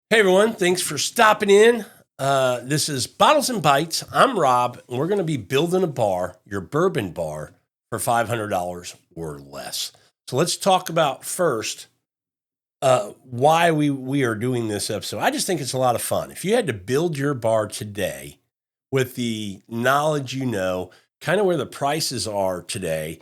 Hey everyone, thanks for stopping in. This is Bottles and Bites. I'm Rob, and we're going to be building a bar, your bourbon bar, for $500 or less. So let's talk about first why we are doing this episode. I just think it's a lot of fun. If you had to build your bar today with the knowledge you know, kind of where the prices are today,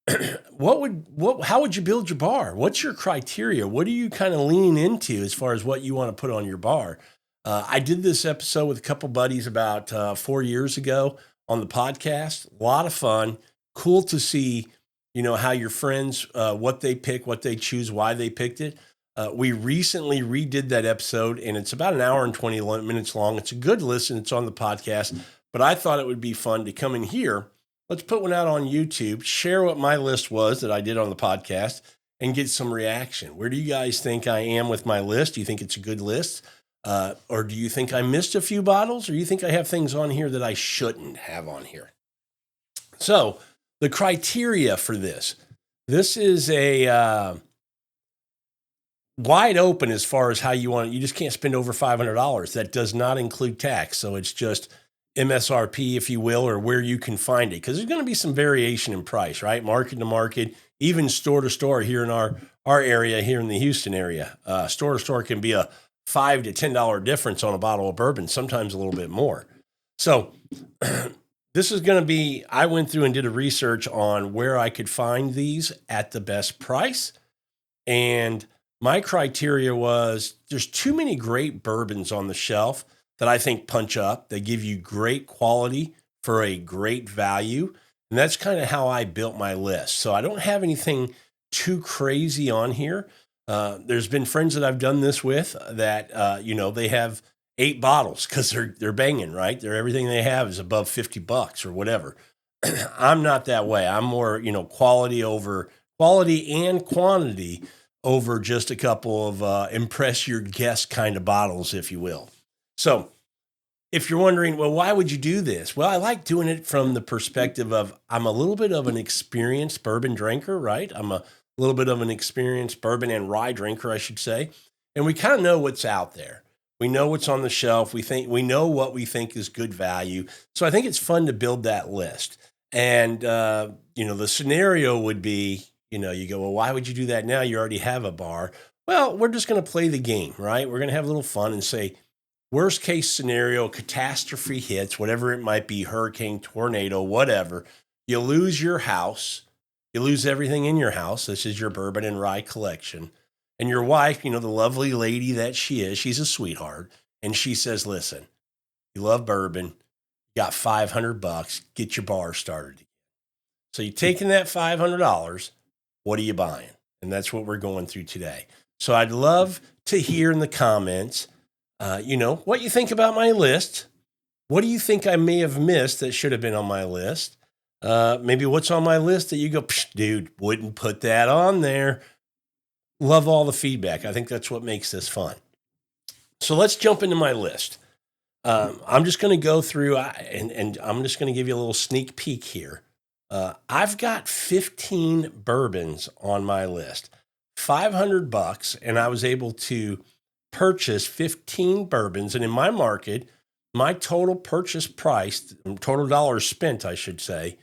how would you build your bar? What's your criteria? What are you kind of leaning into as far as what you want to put on your bar? I did this episode with a couple buddies about 4 years ago on the podcast. A lot of fun, cool to see, how your friends, what they pick, what they choose, why they picked it. We recently redid that episode, and it's about an hour and 20 minutes long. It's a good listen. It's on the podcast, but I thought it would be fun to come in here. Let's put one out on YouTube, share what my list was that I did on the podcast, and get some reaction. Where do you guys think I am with my list? Do you think it's a good list? Or do you think I missed a few bottles? Or you think I have things on here that I shouldn't have on here? So the criteria for this is a wide open as far as how you want it. You just can't spend over $500. That does not include tax. So it's just MSRP, if you will, or where you can find it. Because there's going to be some variation in price, right? Market to market, even store to store here in our area, here in the Houston area. Store to store can be a $5 to $10 difference on a bottle of bourbon, sometimes a little bit more. So this is going to be, I went through and did a research on where I could find these at the best price. And my criteria was there's too many great bourbons on the shelf that I think punch up. They give you great quality for a great value. And that's kind of how I built my list. So I don't have anything too crazy on here. There's been friends that I've done this with that, they have 8 bottles because they're banging, right? Everything they have is above $50 or whatever. I'm not that way. I'm more, quality and quantity over just a couple of impress your guest kind of bottles, if you will. So if you're wondering, well, why would you do this? Well, I like doing it from the perspective of I'm a little bit of an experienced bourbon drinker, right? I'm a little bit of an experienced bourbon and rye drinker, I should say. And we kind of know what's out there. We know what's on the shelf. We know what we think is good value. So I think it's fun to build that list. And, the scenario would be, you go, well, why would you do that now? You already have a bar. Well, we're just going to play the game, right? We're going to have a little fun and say, worst case scenario, catastrophe hits, whatever it might be, hurricane, tornado, whatever. You lose your house. You lose everything in your house. This is your bourbon and rye collection. And your wife, the lovely lady that she is, she's a sweetheart. And she says, listen, you love bourbon. You got $500. Get your bar started. So you're taking that $500. What are you buying? And that's what we're going through today. So I'd love to hear in the comments, what you think about my list. What do you think I may have missed that should have been on my list? Maybe what's on my list that you go, dude, wouldn't put that on there. Love all the feedback. I think that's what makes this fun. So let's jump into my list. I'm just going to go through and I'm just going to give you a little sneak peek here. I've got 15 bourbons on my list, $500, and I was able to purchase 15 bourbons. And in my market, my total purchase price, total dollars spent, I should say,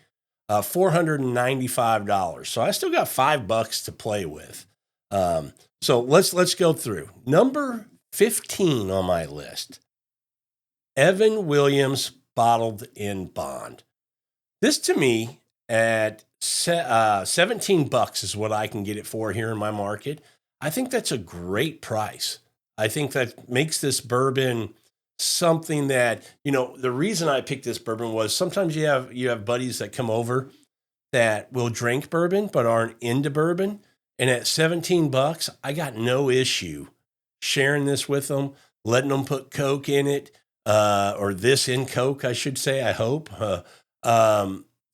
$495. So I still got $5 to play with. So let's go through. Number 15 on my list, Evan Williams Bottled in Bond. This to me at $17 is what I can get it for here in my market. I think that's a great price. I think that makes this bourbon something that, the reason I picked this bourbon was sometimes you have buddies that come over that will drink bourbon but aren't into bourbon. And at $17, I got no issue sharing this with them, letting them put Coke in it, or this in Coke, I should say, I hope.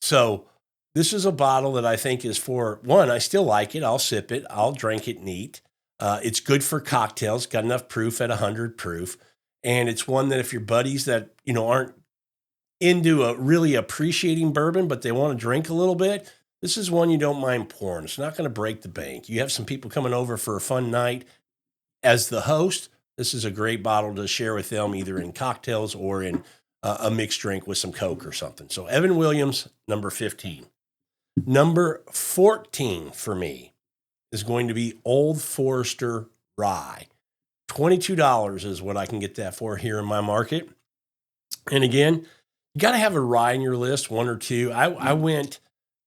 So this is a bottle that I think is for, one, I still like it. I'll sip it. I'll drink it neat. It's good for cocktails, got enough proof at 100 proof. And it's one that if your buddies that, aren't into really appreciating bourbon, but they want to drink a little bit, this is one you don't mind pouring. It's not going to break the bank. You have some people coming over for a fun night. As the host, this is a great bottle to share with them either in cocktails or in a mixed drink with some Coke or something. So Evan Williams, number 15. Number 14 for me is going to be Old Forester Rye. $22 is what I can get that for here in my market. And again, you got to have a rye in your list, one or two. I went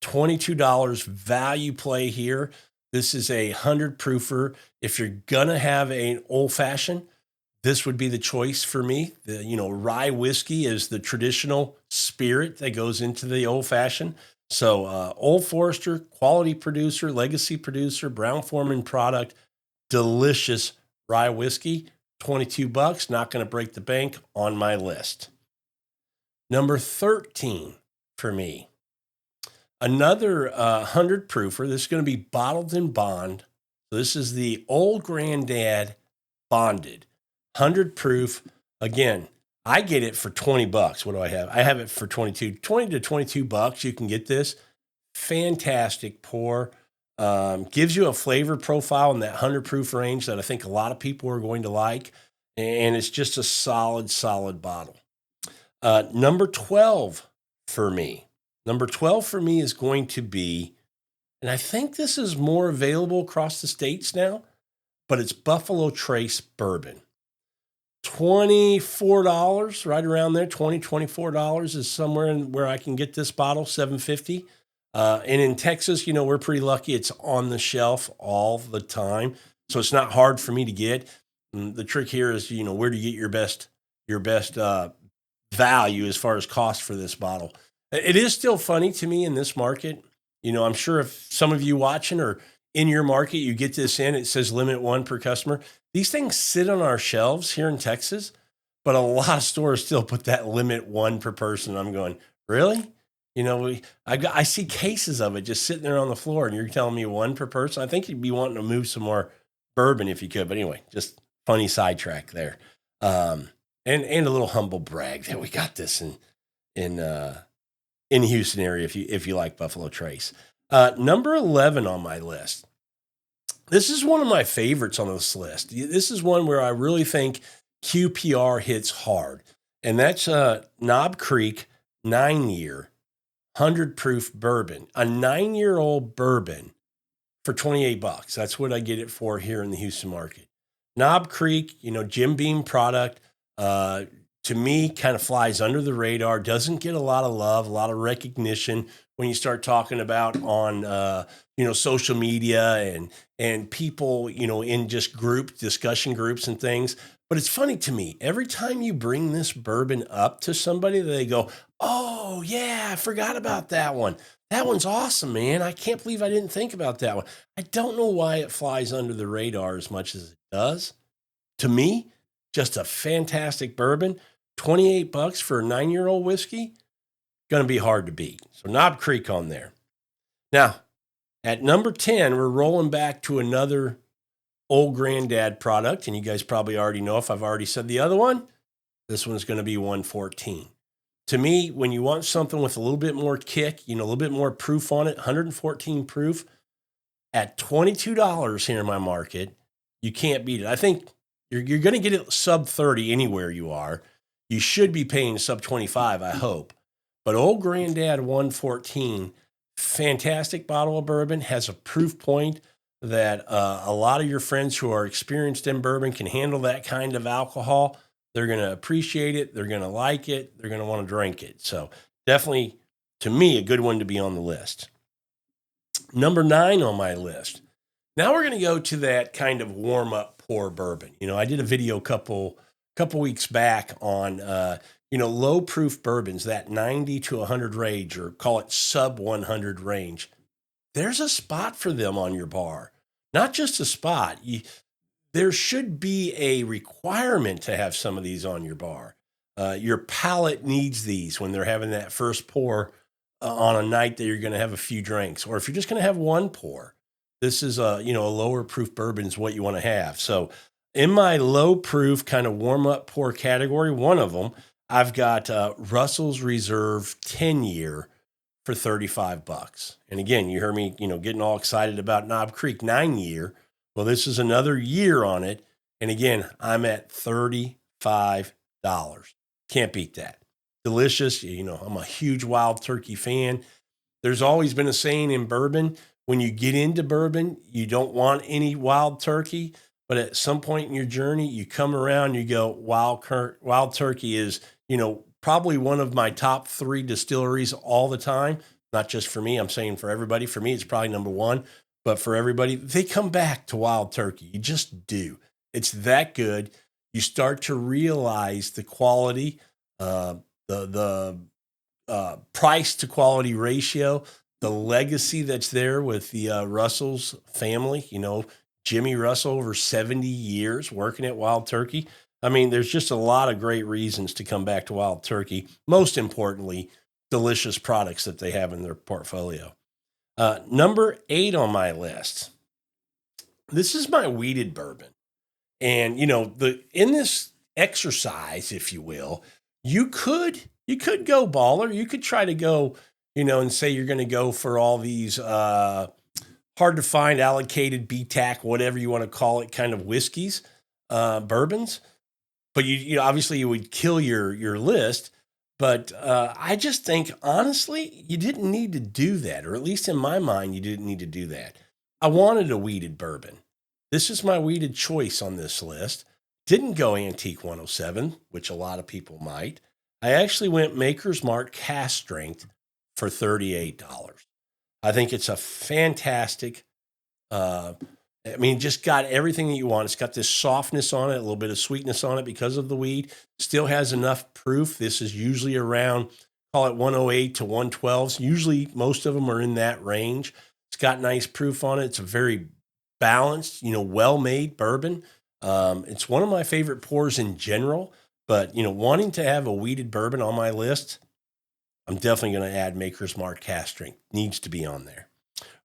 $22 value play here. This is a 100 proofer. If you're going to have an old fashioned, this would be the choice for me. Rye whiskey is the traditional spirit that goes into the old fashioned. So Old Forester, quality producer, legacy producer, Brown-Forman product, delicious rye whiskey, $22, not going to break the bank, on my list. Number 13 for me, another 100 proofer. This is going to be bottled in bond. So this is the Old Granddad Bonded 100 proof. Again, I get it for $20. What do I have? I have it for 20 to $22. You can get this. Fantastic pour. Gives you a flavor profile in that 100 proof range that I think a lot of people are going to like. And it's just a solid bottle. Number 12 for me. Number 12 for me is going to be, and I think this is more available across the states now, but it's Buffalo Trace Bourbon. $24, right around there. $24 is somewhere where I can get this bottle, $7.50. And in Texas, we're pretty lucky. It's on the shelf all the time. So it's not hard for me to get. And the trick here is, where to get your best value as far as cost for this bottle. It is still funny to me in this market. I'm sure if some of you watching or in your market, you get this in, it says limit one per customer. These things sit on our shelves here in Texas, but a lot of stores still put that limit one per person. I'm going, really? I see cases of it just sitting there on the floor, and you're telling me one per person? I think you'd be wanting to move some more bourbon if you could. But anyway, just funny sidetrack there. And a little humble brag that we got this in the Houston area if you like Buffalo Trace. Number 11 on my list. This is one of my favorites on this list. This is one where I really think QPR hits hard, and that's Knob Creek 9-year 100 proof bourbon, a 9-year-old bourbon for $28. That's what I get it for here in the Houston market. Knob Creek, Jim Beam product, to me kind of flies under the radar, doesn't get a lot of love, a lot of recognition when you start talking about on, social media and people, in just discussion groups and things. But it's funny to me, every time you bring this bourbon up to somebody, they go, oh yeah, I forgot about that one. That one's awesome, man. I can't believe I didn't think about that one. I don't know why it flies under the radar as much as it does. To me, just a fantastic bourbon. $28 for a 9-year-old whiskey, going to be hard to beat. So Knob Creek on there. Now, at number 10, we're rolling back to another Old Granddad product, and you guys probably already know if I've already said the other one. This one's going to be 114. To me, when you want something with a little bit more kick, a little bit more proof on it, 114 proof, at $22 here in my market, you can't beat it. I think you're going to get it sub 30 anywhere you are. You should be paying sub 25, I hope. But Old Granddad 114, fantastic bottle of bourbon, has a proof point that a lot of your friends who are experienced in bourbon can handle that kind of alcohol. They're going to appreciate it. They're going to like it. They're going to want to drink it. So definitely, to me, a good one to be on the list. Number 9 on my list. Now we're going to go to that kind of warm-up pour bourbon. I did a video a couple weeks back on, low proof bourbons, that 90 to 100 range, or call it sub 100 range. There's a spot for them on your bar. Not just a spot. There should be a requirement to have some of these on your bar. Your palate needs these when they're having that first pour on a night that you're going to have a few drinks. Or if you're just going to have one pour, this is a lower proof bourbon is what you want to have. So in my low proof kind of warm up pour category, one of them, I've got Russell's Reserve 10-year for $35. And again, you heard me, getting all excited about Knob Creek 9-year. Well, this is another year on it. And again, I'm at $35. Can't beat that. Delicious. You know, I'm a huge wild turkey fan. There's always been a saying in bourbon, when you get into bourbon, you don't want any wild turkey. But at some point in your journey, you come around, you go, wild turkey is, you know, probably one of my top three distilleries all the time. Not just for me, I'm saying for everybody. For me, it's probably number one. But for everybody, they come back to wild turkey. You just do. It's that good. You start to realize the quality, uh, the price to quality ratio, the legacy that's there with the Russell's family, you know, Jimmy Russell over 70 years working at Wild Turkey. I mean, there's just a lot of great reasons to come back to Wild Turkey. Most importantly, delicious products that they have in their portfolio. Number 8 on my list. This is my wheated bourbon. And you know, the in this exercise, if you will, you could go baller. You could try to go, you know, and say you're going to go for all these hard to find allocated BTAC, whatever you want to call it, kind of whiskeys, bourbons. But you know, obviously you would kill your list. But I just think honestly, you didn't need to do that, or at least in my mind, you didn't need to do that. I wanted a wheated bourbon. This is my wheated choice on this list. Didn't go Antique 107, which a lot of people might. I actually went Maker's Mark cast strength for $38. I think it's a fantastic, uh, I mean, just got everything that you want. It's got this softness on it, a little bit of sweetness on it because of the weed. Still has enough proof. This is usually around, call it 108 to 112. Usually most of them are in that range. It's got nice proof on it. It's a very balanced, you know, well-made bourbon. It's one of my favorite pours in general, but you know, wanting to have a wheated bourbon on my list, I'm definitely going to add Maker's Mark cast strength. Needs to be on there.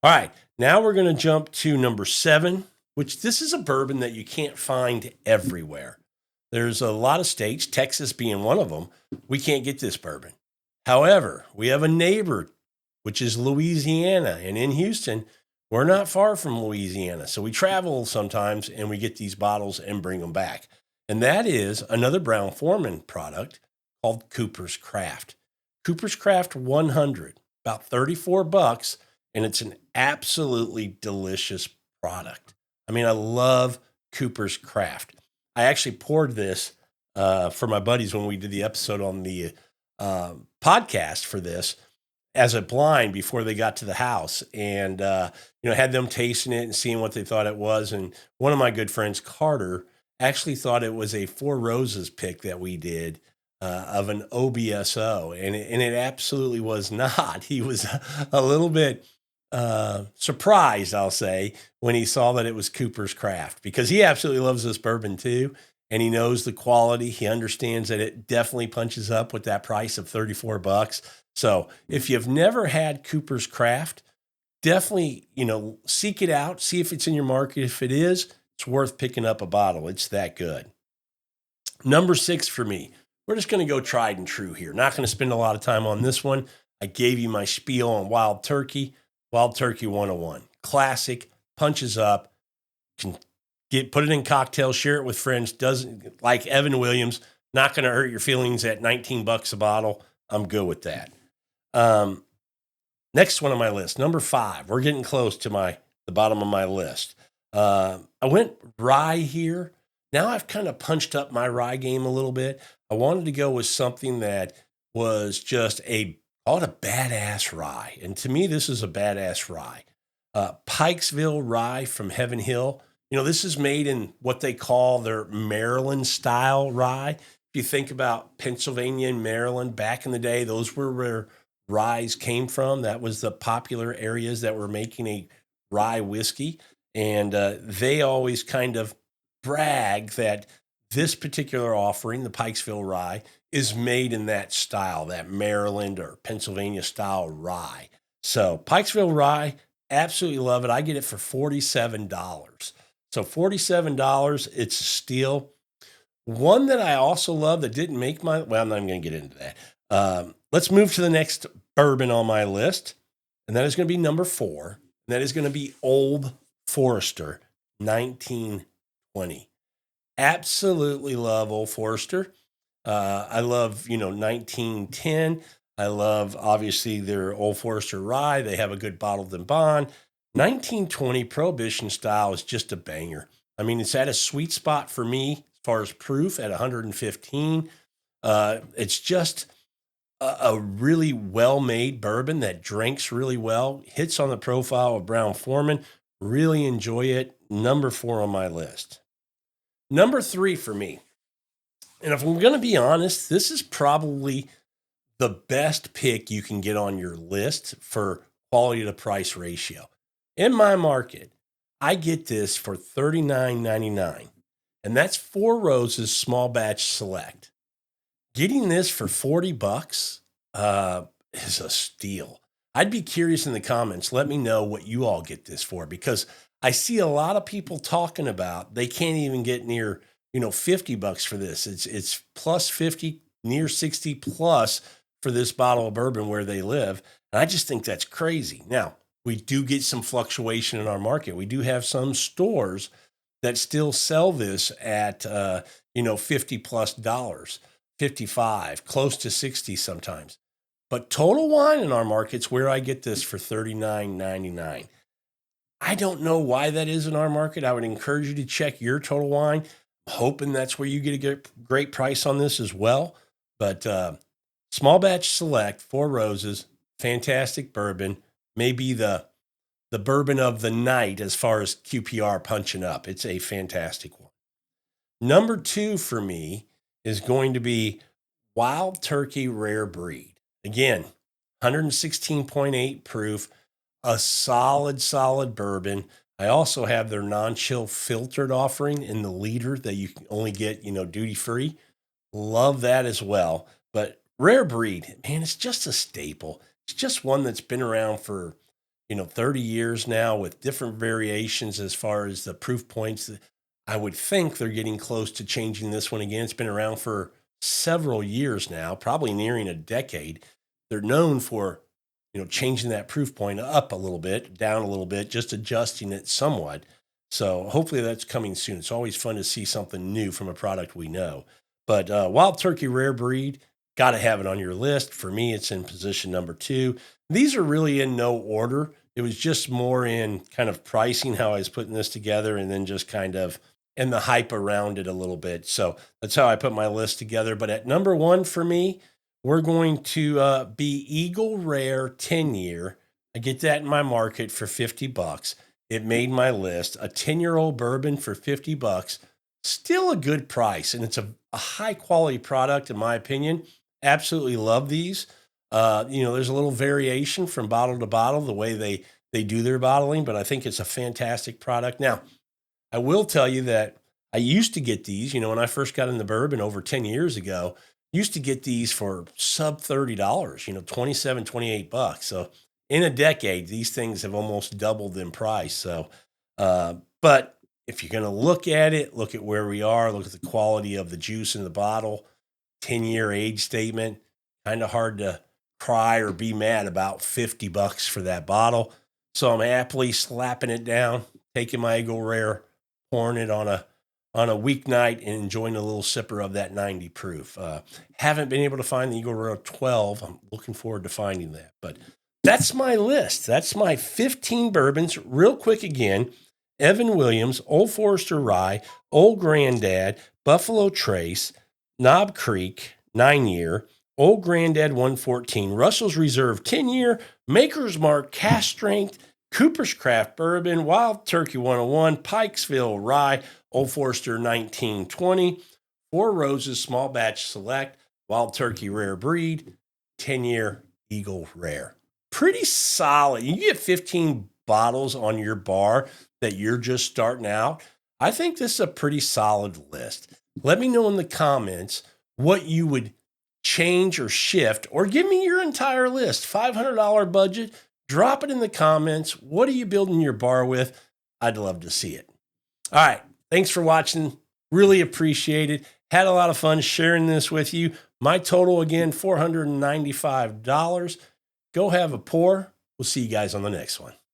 All right, now we're going to jump to number 7, which this is a bourbon that you can't find everywhere. There's a lot of states, Texas being one of them, we can't get this bourbon. However, we have a neighbor, which is Louisiana, and in Houston, we're not far from Louisiana. So we travel sometimes and we get these bottles and bring them back. And that is another Brown Forman product called Cooper's Craft. Cooper's Craft 100, about $34, and it's an absolutely delicious product. I mean, I love Cooper's Craft. I actually poured this for my buddies when we did the episode on the podcast for this as a blind before they got to the house, and you know, had them tasting it and seeing what they thought it was. And one of my good friends, Carter, actually thought it was a Four Roses pick that we did of an OBSO, and it absolutely was not. He was a little bit surprised, I'll say, when he saw that it was Cooper's Craft, because he absolutely loves this bourbon too. And he knows the quality. He understands that it definitely punches up with that price of $34. So if you've never had Cooper's Craft, definitely, you know, seek it out, see if it's in your market. If it is, it's worth picking up a bottle. It's that good. Number 6 for me, we're just going to go tried and true here. Not going to spend a lot of time on this one. I gave you my spiel on Wild Turkey 101. Classic, punches up, can put it in cocktails, share it with friends. Doesn't, like Evan Williams, not going to hurt your feelings at $19 a bottle. I'm good with that. Next one on my list, number 5. We're getting close to the bottom of my list. I went rye here. Now I've kind of punched up my rye game a little bit. I wanted to go with something that was just call it a badass rye. And to me, this is a badass rye. Pikesville rye from Heaven Hill. You know, this is made in what they call their Maryland style rye. If you think about Pennsylvania and Maryland back in the day, those were where ryes came from. That was the popular areas that were making a rye whiskey. And they always kind of brag that this particular offering, the Pikesville rye, is made in that style, that Maryland or Pennsylvania style rye. So Pikesville rye, absolutely love it. I get it for $47. So $47, it's a steal. One that I also love that didn't make well, I'm not even going to get into that. Let's move to the next bourbon on my list, and that is going to be number 4. And that is going to be Old Forester 1920. Absolutely love Old Forester. I love, 1910. I love, obviously, their Old Forester rye. They have a good bottled and bond. 1920 Prohibition style is just a banger. I mean, it's at a sweet spot for me as far as proof at 115. It's just a really well made bourbon that drinks really well, hits on the profile of Brown Foreman. Really enjoy it. Number 4 on my list. Number 3 for me. And if I'm going to be honest, this is probably the best pick you can get on your list for quality to price ratio. In my market, I get this for $39.99, and that's Four Roses Small Batch Select. Getting this for $40 is a steal. I'd be curious in the comments. Let me know what you all get this for, because I see a lot of people talking about they can't even get near, $50 for this. It's plus 50, near 60 plus for this bottle of bourbon where they live. And I just think that's crazy. Now, we do get some fluctuation in our market. We do have some stores that still sell this at 50 plus dollars, 55, close to 60 sometimes. But Total Wine in our market's where I get this for $39.99. I don't know why that is in our market. I would encourage you to check your Total Wine. I'm hoping that's where you get a great price on this as well. But Small Batch Select, Four Roses, fantastic bourbon. Maybe the bourbon of the night as far as QPR punching up. It's a fantastic one. Number 2 for me is going to be Wild Turkey Rare Breed. Again, 116.8 proof, a solid bourbon. I also have their non-chill filtered offering in the liter that you can only get, duty free. Love that as well. But Rare Breed, man, it's just a staple. It's just one that's been around for, 30 years now with different variations as far as the proof points. I would think they're getting close to changing this one again. It's been around for several years now, probably nearing a decade. They're known for, changing that proof point up a little bit, down a little bit, just adjusting it somewhat. So hopefully that's coming soon. It's always fun to see something new from a product we know. But Wild Turkey Rare Breed, got to have it on your list. For me, it's in position number 2. These are really in no order. It was just more in kind of pricing, how I was putting this together, and then just kind of in the hype around it a little bit. So that's how I put my list together. But at number 1 for me, we're going to be Eagle Rare 10-year. I get that in my market for $50. It made my list. A 10-year-old bourbon for $50. Still a good price, and it's a high quality product in my opinion. Absolutely love these. There's a little variation from bottle to bottle, the way they do their bottling, but I think it's a fantastic product. Now, I will tell you that I used to get these, when I first got into bourbon over 10 years ago, used to get these for sub $30, $27, $28. So in a decade, these things have almost doubled in price. So, but if you're going to look at it, look at where we are, look at the quality of the juice in the bottle, 10-year age statement, kind of hard to cry or be mad about $50 for that bottle. So I'm happily slapping it down, taking my Eagle Rare, pouring it on a weeknight and enjoying a little sipper of that 90 proof. Haven't been able to find the Eagle Rare 12. I'm looking forward to finding that. But that's my list. That's my 15 bourbons. Real quick again, Evan Williams, Old Forester Rye, Old Grandad, Buffalo Trace, Knob Creek, 9-year, Old Grandad 114, Russell's Reserve 10-year, Maker's Mark Cask Strength, Cooper's Craft Bourbon, Wild Turkey 101, Pikesville Rye, Old Forester 1920, Four Roses Small Batch Select, Wild Turkey Rare Breed, 10-year Eagle Rare. Pretty solid. You get 15 bottles on your bar that you're just starting out. I think this is a pretty solid list. Let me know in the comments what you would change or shift, or give me your entire list. $500 budget. Drop it in the comments. What are you building your bar with? I'd love to see it. All right. Thanks for watching. Really appreciate it. Had a lot of fun sharing this with you. My total, again, $495. Go have a pour. We'll see you guys on the next one.